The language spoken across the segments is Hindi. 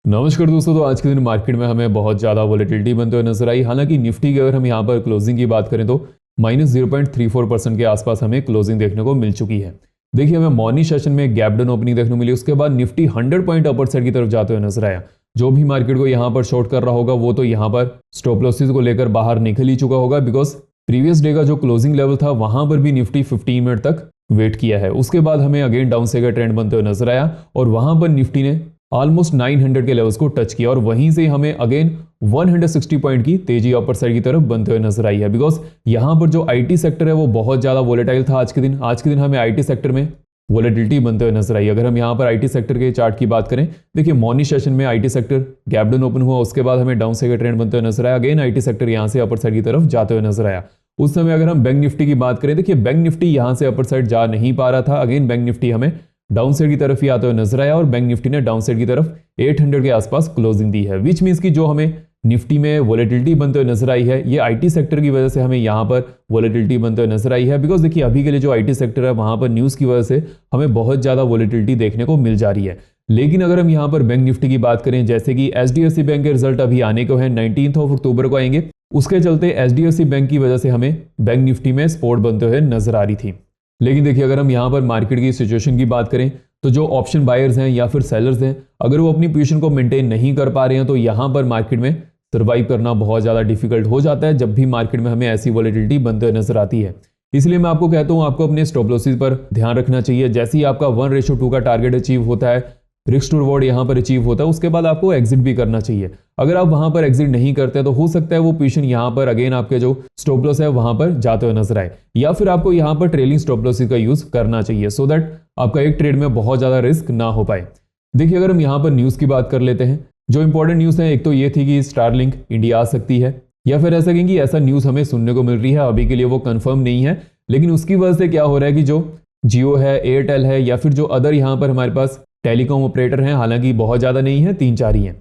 नमस्कार दोस्तों। तो आज के दिन मार्केट में हमें बहुत ज़्यादा वोलेटिलिटी बनते हुए नजर आई। हालांकि निफ्टी की अगर हम यहाँ पर क्लोजिंग की बात करें तो -0.34% के आसपास हमें क्लोजिंग देखने को मिल चुकी है। देखिए, हमें मॉर्निंग सेशन में गैप डाउन ओपनिंग देखने को मिली, उसके बाद निफ्टी 100 पॉइंट अपर साइड की तरफ जाते हुए नजर आया। जो भी मार्केट को यहाँ पर शॉर्ट कर रहा होगा वो तो यहाँ पर स्टॉप लॉसेस को लेकर बाहर निकल ही चुका होगा, बिकॉज प्रीवियस डे का जो क्लोजिंग लेवल था वहां पर भी निफ्टी 15 मिनट तक वेट किया है। उसके बाद हमें अगेन डाउन साइड का ट्रेंड बनते हुए नजर आया और वहां पर निफ्टी ने ऑलमोस्ट 900 के लेवल्स को टच किया और वहीं से हमें अगेन 160 पॉइंट की तेजी अपर साइड की तरफ बनते हुए नजर आई है। बिकॉज यहां पर जो आईटी सेक्टर है वो बहुत ज्यादा वोलेटाइल था आज के दिन हमें आईटी सेक्टर में वोलेटिलिटी बनते हुए नजर आई। अगर हम यहाँ पर आईटी सेक्टर के चार्ट की बात करें, देखिए मॉर्निंग सेशन में IT sector gap down open हुआ, उसके बाद हमें डाउन साइड का ट्रेंड बनते हुए नजर आया। अगेन आईटी सेक्टर यहाँ से अपर साइड की तरफ जाते हुए नजर आया। उस समय अगर हम बैंक निफ्टी की बात करें, देखिए बैंक निफ्टी यहाँ से अपर साइड जा नहीं पा रहा था। अगेन बैंक निफ्टी हमें डाउन साइड की तरफ ही आते हुए नजर आया और बैंक निफ्टी ने डाउन साइड की तरफ 800 के आसपास क्लोजिंग दी है, विच मीन्स की जो हमें निफ्टी में वोलेटिलिटी बनते हुए नजर आई है ये आईटी सेक्टर की वजह से हमें यहाँ पर वोलेटिलिटी बनते हुए नजर आई है। बिकॉज देखिए अभी के लिए जो आईटी सेक्टर है वहां पर न्यूज की वजह से हमें बहुत ज्यादा वोलेटिलिटी देखने को मिल जा रही है। लेकिन अगर हम यहाँ पर बैंक निफ्टी की बात करें, जैसे कि एचडीएफसी बैंक के रिजल्ट अभी आने को है, 19 अक्टूबर को आएंगे, उसके चलते एचडीएफसी बैंक की वजह से हमें बैंक निफ्टी में सपोर्ट बनते हुए नजर आ रही थी। लेकिन देखिए अगर हम यहाँ पर मार्केट की सिचुएशन की बात करें तो जो ऑप्शन बायर्स हैं या फिर सेलर्स हैं, अगर वो अपनी पोजीशन को मेंटेन नहीं कर पा रहे हैं तो यहाँ पर मार्केट में सर्वाइव करना बहुत ज़्यादा डिफिकल्ट हो जाता है जब भी मार्केट में हमें ऐसी वॉलेटिलिटी बनते हुए नजर आती है। इसलिए मैं आपको कहता हूँ आपको अपने स्टॉप लॉसेस पर ध्यान रखना चाहिए। जैसे ही आपका 1:2 का टारगेट अचीव होता है, रिस्क टू रिवॉर्ड यहाँ पर अचीव होता है, उसके बाद आपको एग्जिट भी करना चाहिए। अगर आप वहां पर एग्जिट नहीं करते तो हो सकता है वो पोजीशन यहाँ पर अगेन आपके जो स्टॉप लॉस है वहां पर जाते हुए नजर आए, या फिर आपको यहाँ पर ट्रेलिंग स्टॉप लॉसेस का यूज करना चाहिए सो दैट आपका एक ट्रेड में बहुत ज्यादा रिस्क ना हो पाए। देखिए अगर हम यहाँ पर न्यूज की बात कर लेते हैं, जो इंपॉर्टेंट न्यूज है एक तो ये थी कि स्टारलिंक इंडिया आ सकती है, या फिर ऐसा कहेंगे ऐसा न्यूज हमें सुनने को मिल रही है, अभी के लिए वो कंफर्म नहीं है। लेकिन उसकी वजह से क्या हो रहा है कि जो जियो है, एयरटेल है, या फिर जो अदर यहाँ पर हमारे पास टेलीकॉम ऑपरेटर हैं, हालांकि बहुत ज्यादा नहीं है, 3-4 ही हैं,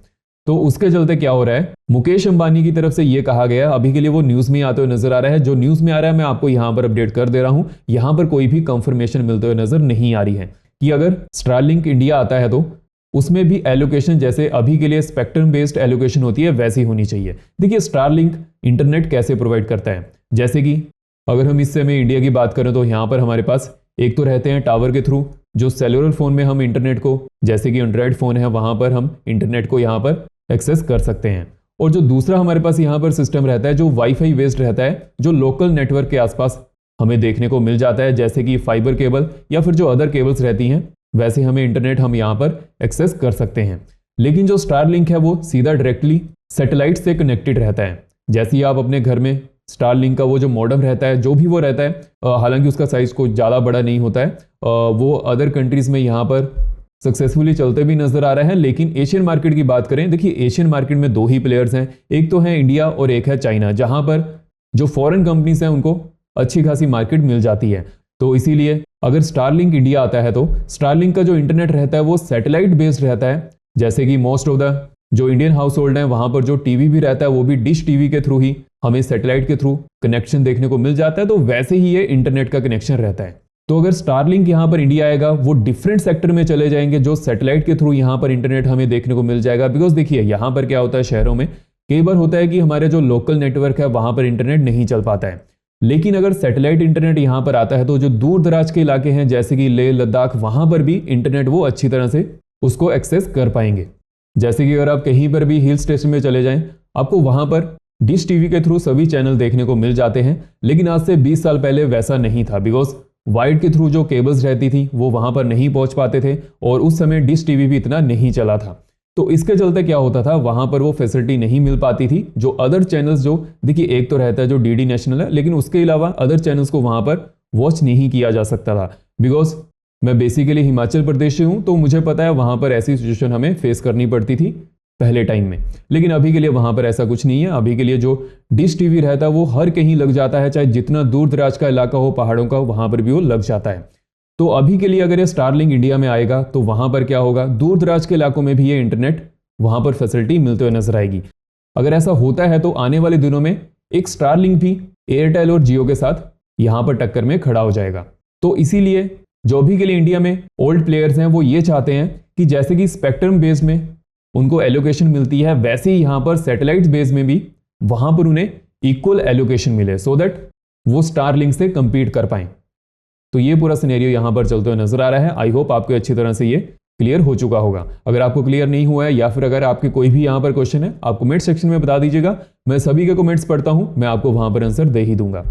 तो उसके चलते क्या हो रहा है, मुकेश अंबानी की तरफ से ये कहा गया, अभी के लिए वो न्यूज में आते हुए नजर आ रहा है, जो न्यूज में आ रहा है मैं आपको यहाँ पर अपडेट कर दे रहा हूँ। यहाँ पर कोई भी कंफर्मेशन मिलते हुए नजर नहीं आ रही है कि अगर स्टारलिंक इंडिया आता है तो उसमें भी एलोकेशन जैसे अभी के लिए स्पेक्ट्रम बेस्ड एलोकेशन होती है वैसी होनी चाहिए। देखिए स्टारलिंक इंटरनेट कैसे प्रोवाइड करता है, जैसे कि अगर हम इस समय इंडिया की बात करें तो यहाँ पर हमारे पास एक तो रहते हैं टावर के थ्रू, जो सेलुलर फोन में हम इंटरनेट को, जैसे कि एंड्रॉइड फोन है वहां पर हम इंटरनेट को यहाँ पर एक्सेस कर सकते हैं, और जो दूसरा हमारे पास यहाँ पर सिस्टम रहता है जो वाईफाई बेस्ड रहता है, जो लोकल नेटवर्क के आसपास हमें देखने को मिल जाता है, जैसे कि फाइबर केबल या फिर जो अदर केबल्स रहती हैं वैसे हमें इंटरनेट हम यहाँ पर एक्सेस कर सकते हैं। लेकिन जो स्टारलिंक है वो सीधा डायरेक्टली सैटेलाइट से कनेक्टेड रहता है। जैसे ही आप अपने घर में स्टारलिंक का वो जो मॉडेम रहता है, जो भी वो रहता है, हालांकि उसका साइज कोई ज़्यादा बड़ा नहीं होता है, वो अदर कंट्रीज में यहाँ पर सक्सेसफुली चलते भी नजर आ रहे हैं। लेकिन एशियन मार्केट की बात करें, देखिए एशियन मार्केट में 2 ही प्लेयर्स हैं, एक तो है इंडिया और एक है चाइना, जहां पर जो फॉरेन कंपनीज हैं उनको अच्छी खासी मार्केट मिल जाती है। तो इसीलिए अगर स्टारलिंक इंडिया आता है तो स्टारलिंक का जो इंटरनेट रहता है वो सैटेलाइट बेस्ड रहता है, जैसे कि मोस्ट ऑफ द जो इंडियन हाउस होल्ड है वहां पर जो टीवी भी रहता है वो भी डिश टीवी के थ्रू ही हमें सैटेलाइट के थ्रू कनेक्शन देखने को मिल जाता है, तो वैसे ही ये इंटरनेट का कनेक्शन रहता है। तो अगर स्टारलिंक यहाँ पर इंडिया आएगा वो डिफरेंट सेक्टर में चले जाएंगे, जो सैटेलाइट के थ्रू यहाँ पर इंटरनेट हमें देखने को मिल जाएगा। बिकॉज देखिए यहाँ पर क्या होता है, शहरों में कई बार होता है कि हमारे जो लोकल नेटवर्क है वहां पर इंटरनेट नहीं चल पाता है, लेकिन अगर सैटेलाइट इंटरनेट यहाँ पर आता है तो जो दूर दराज के इलाके हैं जैसे कि लेह लद्दाख, वहां पर भी इंटरनेट वो अच्छी तरह से उसको एक्सेस कर पाएंगे। जैसे कि अगर आप कहीं पर भी हिल स्टेशन में चले जाएं, आपको वहां पर डिश टीवी के थ्रू सभी चैनल देखने को मिल जाते हैं। लेकिन आज से 20 साल पहले वैसा नहीं था, बिकॉज वाइड के थ्रू जो केबल्स रहती थी वो वहां पर नहीं पहुंच पाते थे और उस समय डिश टीवी भी इतना नहीं चला था। तो इसके चलते क्या होता था, वहां पर वो फैसिलिटी नहीं मिल पाती थी। जो अदर चैनल्स, जो देखिए एक तो रहता है जो डीडी नेशनल है, लेकिन उसके अलावा अदर चैनल्स को वहां पर वॉच नहीं किया जा सकता था। बिकॉज मैं बेसिकली हिमाचल प्रदेश से हूं तो मुझे पता है वहां पर ऐसी सिचुएशन हमें फेस करनी पड़ती थी पहले टाइम में। लेकिन अभी के लिए वहां पर ऐसा कुछ नहीं है। अभी के लिए जो डिश टीवी रहता है वो हर कहीं लग जाता है, चाहे जितना दूर दराज का इलाका हो, पहाड़ों का, वहां पर भी वो लग जाता है। तो अभी के लिए अगर ये स्टारलिंक इंडिया में आएगा तो वहां पर क्या होगा, दूर दराज के इलाकों में भी ये इंटरनेट वहां पर फैसिलिटी मिलते हुए नजर आएगी। अगर ऐसा होता है तो आने वाले दिनों में एक स्टारलिंक भी एयरटेल और जियो के साथ यहां पर टक्कर में खड़ा हो जाएगा। तो इसीलिए जो भी के लिए इंडिया में ओल्ड प्लेयर्स हैं वो ये चाहते हैं कि जैसे कि स्पेक्ट्रम बेस्ड में उनको एलोकेशन मिलती है, वैसे ही यहाँ पर सैटेलाइट बेस में भी वहां पर उन्हें इक्वल एलोकेशन मिले, सो दैट वो स्टारलिंक से कंपीट कर पाए। तो ये पूरा सिनेरियो यहां पर चलते हुए नजर आ रहा है। आई होप आपको अच्छी तरह से ये क्लियर हो चुका होगा। अगर आपको क्लियर नहीं हुआ है या फिर अगर आपके कोई भी यहां पर क्वेश्चन है, आप कमेंट सेक्शन में बता दीजिएगा, मैं सभी के कमेंट्स पढ़ता हूं, मैं आपको वहां पर आंसर दे ही दूंगा।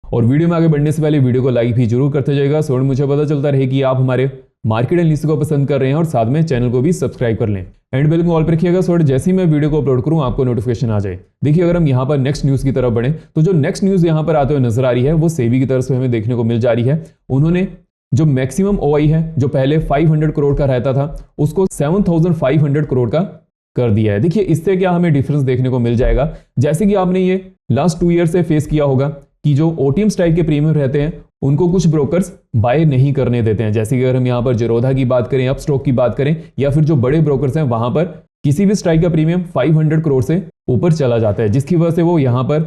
और वीडियो में आगे बढ़ने से पहले वीडियो को लाइक भी जरूर करते जाएगा, सो मुझे पता चलता रहे कि आप हमारे मार्केट एनालिसिस को पसंद कर रहे हैं, और साथ में चैनल को भी सब्सक्राइब कर लें, एंड बेल को ऑल पर रखिएगा, सो जैसे ही मैं वीडियो को अपलोड करूं आपको नोटिफिकेशन आ जाए। देखिए, अगर हम यहां पर नेक्स्ट न्यूज की तरफ बढ़े तो जो नेक्स्ट न्यूज यहां पर आते हुए नजर आ रही है वो सेबी की तरफ से हमें देखने को मिल जा रही है। उन्होंने जो मैक्सिमम ओआई है, जो पहले 500 करोड़ का रहता था, उसको 7500 करोड़ का कर दिया है। देखिए, इससे क्या हमें डिफरेंस देखने को मिल जाएगा, जैसे कि आपने ये लास्ट 2 ईयर से फेस किया होगा कि जो ओटीएम स्ट्राइक के प्रीमियम रहते हैं उनको कुछ ब्रोकर्स बाय नहीं करने देते हैं। जैसे कि अगर हम यहाँ पर जेरोधा की बात करें, अपस्टॉक की बात करें, या फिर जो बड़े ब्रोकर्स हैं, वहां पर किसी भी स्ट्राइक का प्रीमियम 500 करोड़ से ऊपर चला जाता है, जिसकी वजह से वो यहाँ पर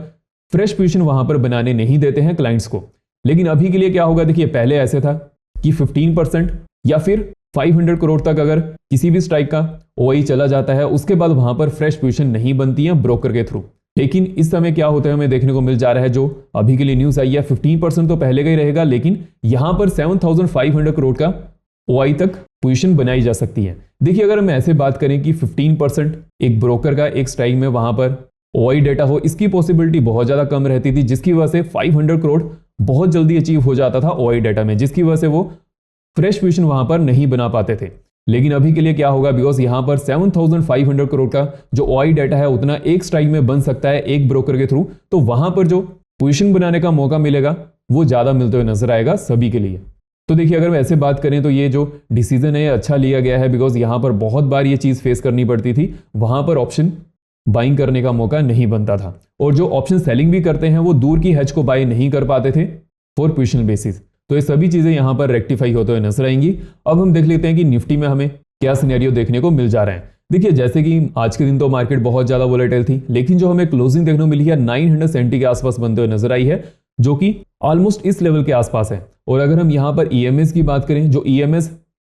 फ्रेश पोजीशन वहां पर बनाने नहीं देते हैं क्लाइंट्स को। लेकिन अभी के लिए क्या होगा, देखिए पहले ऐसे था कि 15% या फिर 500 करोड़ तक अगर किसी भी स्ट्राइक का ओआई चला जाता है, उसके बाद वहां पर फ्रेश पोजीशन नहीं बनती है ब्रोकर के थ्रू। लेकिन इस समय क्या होता है हमें देखने को मिल जा रहा है, जो अभी के लिए न्यूज आई है, 15% तो पहले का ही रहेगा, लेकिन यहां पर 7500 करोड़ का ओआई तक पोजीशन बनाई जा सकती है। देखिए, अगर हम ऐसे बात करें कि 15% एक ब्रोकर का एक स्ट्राइक में वहां पर ओआई डेटा हो, इसकी पॉसिबिलिटी बहुत ज्यादा कम रहती थी, जिसकी वजह से 500 करोड़ बहुत जल्दी अचीव हो जाता था ओआई डेटा में, जिसकी वजह से वो फ्रेश पोजीशन वहां पर नहीं बना पाते थे। लेकिन अभी के लिए क्या होगा, बिकॉज यहां पर 7500 करोड़ का जो ओआई डेटा है उतना एक स्ट्राइक में बन सकता है एक ब्रोकर के थ्रू, तो वहां पर जो पोजीशन बनाने का मौका मिलेगा वो ज्यादा मिलते हुए नजर आएगा सभी के लिए। तो देखिए, अगर हम ऐसे बात करें तो ये जो डिसीजन है अच्छा लिया गया है, बिकॉज यहां पर बहुत बार ये चीज फेस करनी पड़ती थी, वहां पर ऑप्शन बाइंग करने का मौका नहीं बनता था, और जो ऑप्शन सेलिंग भी करते हैं वो दूर की हेज को बाय नहीं कर पाते थे फॉर पोजिशनल बेसिस। तो ये सभी चीजें यहां पर रेक्टिफाई होते हुए नजर आएंगी। अब हम देख लेते हैं कि निफ्टी में हमें क्या सिनेरियो देखने को मिल जा रहा है। देखिए, जैसे कि आज के दिन तो मार्केट बहुत ज्यादा वोलेटाइल थी, लेकिन जो हमें क्लोजिंग देखने को मिली है 970 के आसपास बनते हुए नजर आई है, जो कि ऑलमोस्ट इस लेवल के आसपास है। और अगर हम यहां पर ईएमएस की बात करें, जो ईएमएस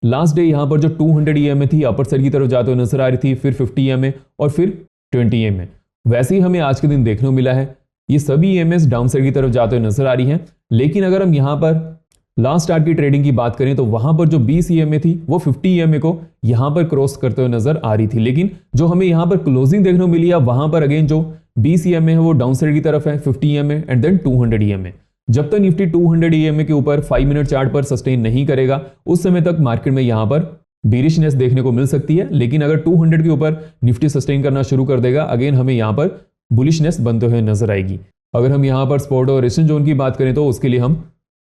लास्ट डे यहां पर जो 200 ईएमए थी अपर साइड की तरफ जाते हुए नजर आ रही थी, फिर 50 ईएमए और फिर 20 ईएमए, वैसे ही हमें आज के दिन देखने को मिला है। ये सभी ईएमएस डाउन साइड की तरफ जाते हुए नजर आ रही हैं। लेकिन अगर हम यहां पर लास्ट आवर की ट्रेडिंग की बात करें तो वहां पर जो 20 ईएमए थी वो 50 ईएमए को यहां पर क्रॉस करते हुए नजर आ रही थी। लेकिन जो हमें यहां पर क्लोजिंग देखने को मिली है, वहां पर अगेन जो 20 ईएमए है वो डाउन साइड की तरफ है, 50 ईएमए एंड देन 200 ईएमए। जब तक निफ्टी 200 ईएमए के ऊपर 5 मिनट चार्ट पर सस्टेन नहीं करेगा, उस समय तक मार्केट में यहां पर बेरिशनेस देखने को मिल सकती है। लेकिन अगर 200 के ऊपर निफ्टी सस्टेन करना शुरू कर देगा, अगेन हमें यहां पर बुलिशनेस बनते हुए नजर आएगी। अगर हम यहां पर सपोर्ट और रेजिस्टेंस जोन की बात करें तो उसके लिए हम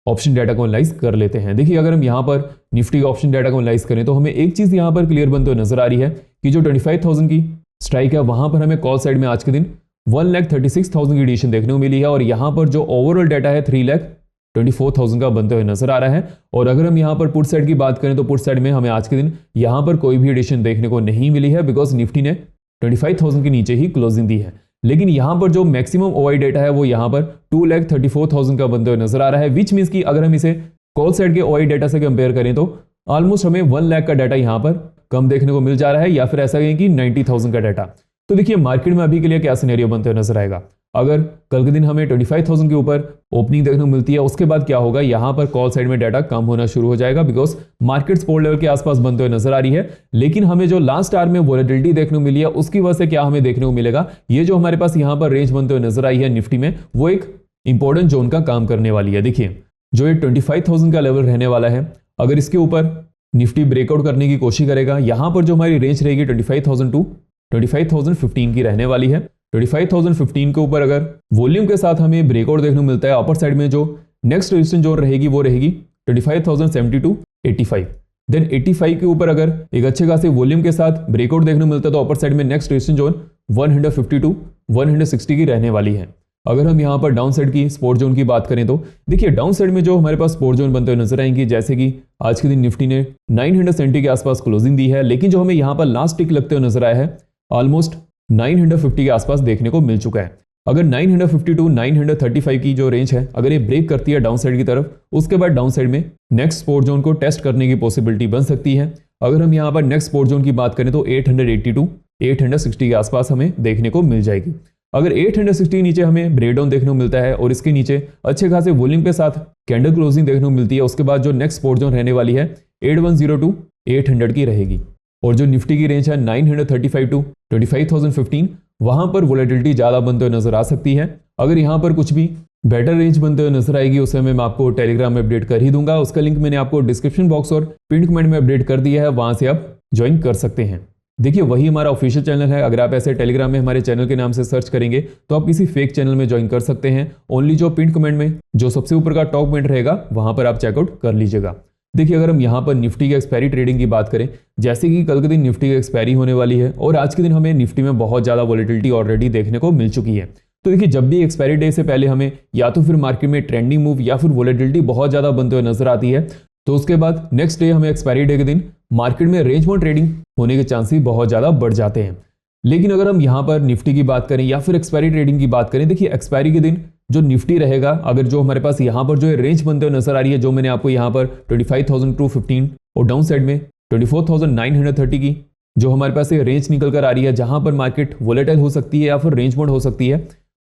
ऑप्शन डाटा को एनालाइज कर लेते हैं। देखिए, अगर हम यहां पर निफ्टी का ऑप्शन डाटा को एनालाइज करें तो हमें एक चीज यहां पर क्लियर बनते हुए नजर आ रही है कि जो 25,000 की स्ट्राइक है, वहां पर हमें कॉल साइड में आज के दिन 1,36,000 की एडिशन देखने को मिली है, और यहां पर जो ओवरऑल डाटा है 3,24,000 का बनते हुए नजर आ रहा है। और अगर हम यहां पर पुट साइड की बात करें तो पुट साइड में हमें आज के दिन यहां पर कोई भी एडिशन देखने को नहीं मिली है, बिकॉज निफ्टी ने 25,000 के नीचे ही क्लोजिंग दी है। लेकिन यहां पर जो मैक्सिमम ओआई डेटा है वो यहां पर 2,34,000 का बनते हुए नजर आ रहा है, विच मींस कि अगर हम इसे कॉल साइड के ओआई डेटा से कंपेयर करें तो ऑलमोस्ट हमें 1 लाख का डाटा यहां पर कम देखने को मिल जा रहा है, या फिर ऐसा कहें कि 90,000 का डाटा। तो देखिए, मार्केट में अभी के लिए क्या सिनेरियो बनते हुए नजर आएगा। अगर कल के दिन हमें 25,000 के ऊपर ओपनिंग देखने को मिलती है, उसके बाद क्या होगा, यहां पर कॉल साइड में डाटा कम होना शुरू हो जाएगा, बिकॉज मार्केट सपोर्ट लेवल के आसपास बनते हुए नजर आ रही है। लेकिन हमें जो लास्ट आवर में वोलेटिलिटी देखने को मिली है, उसकी वजह से क्या हमें देखने को मिलेगा, ये जो हमारे पास यहां पर रेंज बनते हुए नजर आई है निफ्टी में, वो एक इंपॉर्टेंट जोन का काम करने वाली है। देखिए, जो ये 25,000 का लेवल रहने वाला है, अगर इसके ऊपर निफ्टी ब्रेकआउट करने की कोशिश करेगा, यहां पर जो हमारी रेंज रहेगी 25,000 टू 25,015 की रहने वाली है। 25,015 के ऊपर अगर वॉल्यूम के साथ हमें ब्रेकआउट देखने को मिलता है, अपर साइड में जो नेक्स्ट रेजिस्टेंस जोन रहेगी वो रहेगी 25,070 टू 85। देन 85 के ऊपर अगर एक अच्छे खासे वॉल्यूम के साथ ब्रेकआउट देखने को मिलता है तो अपर साइड में नेक्स्ट रेजिस्टेंस जोन 150 टू 160 की रहने वाली है। अगर हम यहां पर डाउन साइड की सपोर्ट जोन की बात करें तो देखिए, डाउन साइड में जो हमारे पास सपोर्ट जोन बनते हुए नजर आएंगे, जैसे कि आज के दिन निफ्टी ने 970 के आसपास क्लोजिंग दी है, लेकिन जो हमें यहां पर लास्ट टिक लगते हुए नजर आया है ऑलमोस्ट 950 के आसपास देखने को मिल चुका है। अगर 950 टू 935 की जो रेंज है, अगर ये ब्रेक करती है डाउन साइड की तरफ, उसके बाद डाउन साइड में नेक्स्ट सपोर्ट जोन को टेस्ट करने की पॉसिबिलिटी बन सकती है। अगर हम यहाँ पर नेक्स्ट सपोर्ट जोन की बात करें तो 882 860 के आसपास हमें देखने को मिल जाएगी। अगर 860 के नीचे हमें ब्रेकडाउन देखने को मिलता है और इसके नीचे अच्छे खासे वॉल्यूम के साथ कैंडल क्लोजिंग देखने को मिलती है, उसके बाद जो नेक्स्ट सपोर्ट जोन रहने वाली है 8102 800 की रहेगी। और जो निफ्टी की रेंज है 935 टू 25,015, वहां पर वोलेटिलिटी ज्यादा बनते हुए नजर आ सकती है। अगर यहाँ पर कुछ भी बेटर रेंज बनते हुए नजर आएगी उस समय मैं आपको टेलीग्राम में अपडेट कर ही दूंगा। उसका लिंक मैंने आपको डिस्क्रिप्शन बॉक्स और पिन कमेंट में अपडेट कर दिया है, वहां से आप ज्वाइन कर सकते हैं। देखिए वही हमारा ऑफिशियल चैनल है। अगर आप ऐसे टेलीग्राम में हमारे चैनल के नाम से सर्च करेंगे तो आप किसी फेक चैनल में ज्वाइन कर सकते हैं। ओनली जो पिन कमेंट में जो सबसे ऊपर का टॉप कमेंट रहेगा वहां पर आप चेकआउट कर लीजिएगा। देखिए अगर हम यहाँ पर निफ्टी के एक्सपायरी ट्रेडिंग की बात करें, जैसे कि कल के दिन निफ्टी की एक्सपायरी होने वाली है और आज के दिन हमें निफ्टी में बहुत ज्यादा वॉलेटिलिटी ऑलरेडी देखने को मिल चुकी है। तो देखिए जब भी एक्सपायरी डे से पहले हमें या तो फिर मार्केट में ट्रेंडिंग मूव या फिर वॉलेटिलिटी बहुत ज्यादा बनते हुए नजर आती है, तो उसके बाद नेक्स्ट डे हमें एक्सपायरी डे के दिन मार्केट में रेंज बाउंड ट्रेडिंग होने के चांसेस बहुत ज्यादा बढ़ जाते हैं। लेकिन अगर हम यहाँ पर निफ्टी की बात करें या फिर एक्सपायरी ट्रेडिंग की बात करें, देखिए एक्सपायरी के दिन जो निफ्टी रहेगा, अगर जो हमारे पास यहाँ पर जो रेंज बनते हुए नजर आ रही है, जो मैंने आपको यहाँ पर 25,215 और डाउन साइड में 24,930 की जो हमारे पास ये रेंज निकल कर आ रही है, जहां पर मार्केट वोलेटाइल हो सकती है या फिर रेंज बाउंड हो सकती है,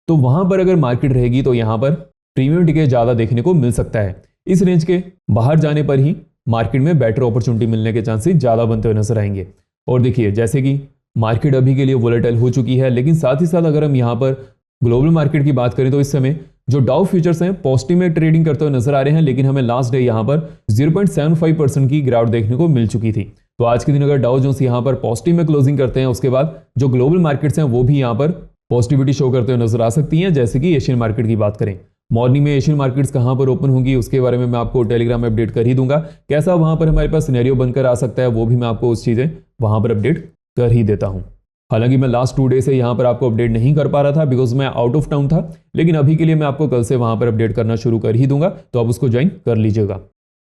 तो वहां पर अगर मार्केट रहेगी तो यहाँ पर प्रीमियम टिके ज्यादा देखने को मिल सकता है। इस रेंज के बाहर जाने पर ही मार्केट में बेटर अपॉर्चुनिटी मिलने के चांसेस ज्यादा बनते हुए नजर आएंगे। और देखिए जैसे कि मार्केट अभी के लिए वोलेटाइल हो चुकी है, लेकिन साथ ही साथ अगर हम यहाँ पर ग्लोबल मार्केट की बात करें तो इस समय जो डाउ फ्यूचर्स हैं पॉजिटिव में ट्रेडिंग करते हुए नजर आ रहे हैं, लेकिन हमें लास्ट डे यहाँ पर 0.75% की गिरावट देखने को मिल चुकी थी। तो आज के दिन अगर डाउ जोन्स यहाँ पर पॉजिटिव में क्लोजिंग करते हैं, उसके बाद जो ग्लोबल मार्केट्स हैं वो भी यहाँ पर पॉजिटिविटी शो करते हुए नजर आ सकती हैं। जैसे कि एशियन मार्केट की बात करें, मॉर्निंग में एशियन मार्केट्स कहां पर ओपन होंगी उसके बारे में मैं आपको टेलीग्राम में अपडेट कर ही दूंगा। कैसा वहां पर हमारे पास सिनेरियो बनकर आ सकता है वो भी मैं आपको उस चीजें वहां पर अपडेट कर ही देता हूं। हालांकि मैं लास्ट 2 डे से यहां पर आपको अपडेट नहीं कर पा रहा था बिकॉज मैं आउट ऑफ टाउन था, लेकिन अभी के लिए मैं आपको कल से वहां पर अपडेट करना शुरू कर ही दूंगा, तो आप उसको ज्वाइन कर लीजिएगा।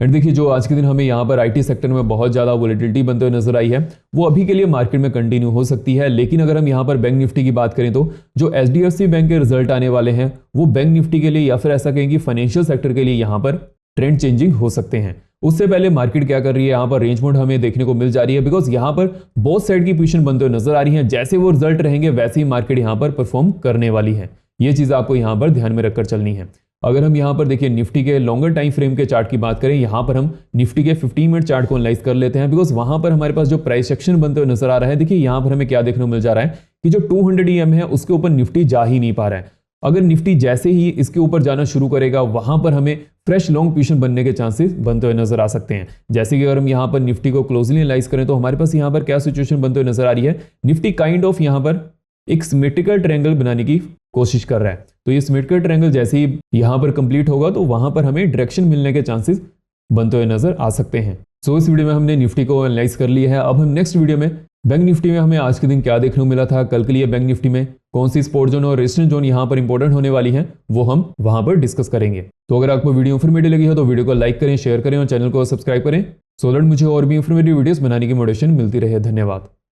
एंड देखिए जो आज के दिन हमें यहाँ पर आईटी सेक्टर में बहुत ज्यादा वोलेटिलिटी बनते हुए नजर आई है, वो अभी के लिए मार्केट में कंटिन्यू हो सकती है। लेकिन अगर हम यहाँ पर बैंक निफ्टी की बात करें तो जो HDFC बैंक के रिजल्ट आने वाले हैं वो बैंक निफ्टी के लिए या फिर ऐसा कहें कि फाइनेंशियल सेक्टर के लिए यहाँ पर ट्रेंड चेंजिंग हो सकते हैं। उससे पहले मार्केट क्या कर रही है, यहाँ पर रेंज बाउंड हमें देखने को मिल जा रही है बिकॉज यहाँ पर बोथ साइड की पोजीशन बनते हुए नजर आ रही है। जैसे वो रिजल्ट रहेंगे वैसे ही मार्केट यहाँ पर परफॉर्म करने वाली है। ये चीज आपको यहाँ पर ध्यान में रखकर चलनी है। अगर हम यहाँ पर देखिए निफ्टी के लॉन्गर टाइम फ्रेम के चार्ट की बात करें, यहाँ पर हम निफ्टी के 15 मिनट चार्ट को एनालाइज कर लेते हैं बिकॉज वहां पर हमारे पास जो प्राइस सेक्शन बनते हुए नजर आ रहा है, देखिए यहाँ पर हमें क्या देखने को मिल जा रहा है कि जो 200 EM है उसके ऊपर निफ्टी जा ही नहीं पा रहा है। अगर निफ्टी जैसे ही इसके ऊपर जाना शुरू करेगा वहां पर हमें फ्रेश लॉन्ग पोजीशन बनने के चांसेस बनते हुए नजर आ सकते हैं। जैसे कि अगर हम यहाँ पर निफ्टी को क्लोजली एनालाइज करें तो हमारे पास यहाँ पर क्या सिचुएशन बनते हुए नजर आ रही है, निफ्टी काइंड ऑफ यहाँ पर एक सिमेट्रिकल ट्रायंगल बनाने की कोशिश कर रहा है। तो ये सिमेट्रिकल ट्रायंगल जैसे ही यहाँ पर कंप्लीट होगा तो वहां पर हमें डायरेक्शन मिलने के चांसेस बनते हुए नजर आ सकते हैं। सो इस वीडियो में हमने निफ्टी को एनालाइज कर लिया है। अब हम नेक्स्ट वीडियो में बैंक निफ्टी में हमें आज के दिन क्या देखने को मिला था, कल के लिए बैंक निफ्टी में कौन सी सपोर्ट जोन और रेजिस्टेंस जोन यहाँ पर इंपॉर्टेंट होने वाली है, वो हम वहां पर डिस्कस करेंगे। तो अगर आपको वीडियो इन्फॉर्मेटिव लगी हो तो वीडियो को लाइक करें, शेयर करें और चैनल को सब्सक्राइब करें सो दैट मुझे और भी इन्फॉर्मेटिव वीडियोस बनाने की मोटिवेशन मिलती रहे। धन्यवाद।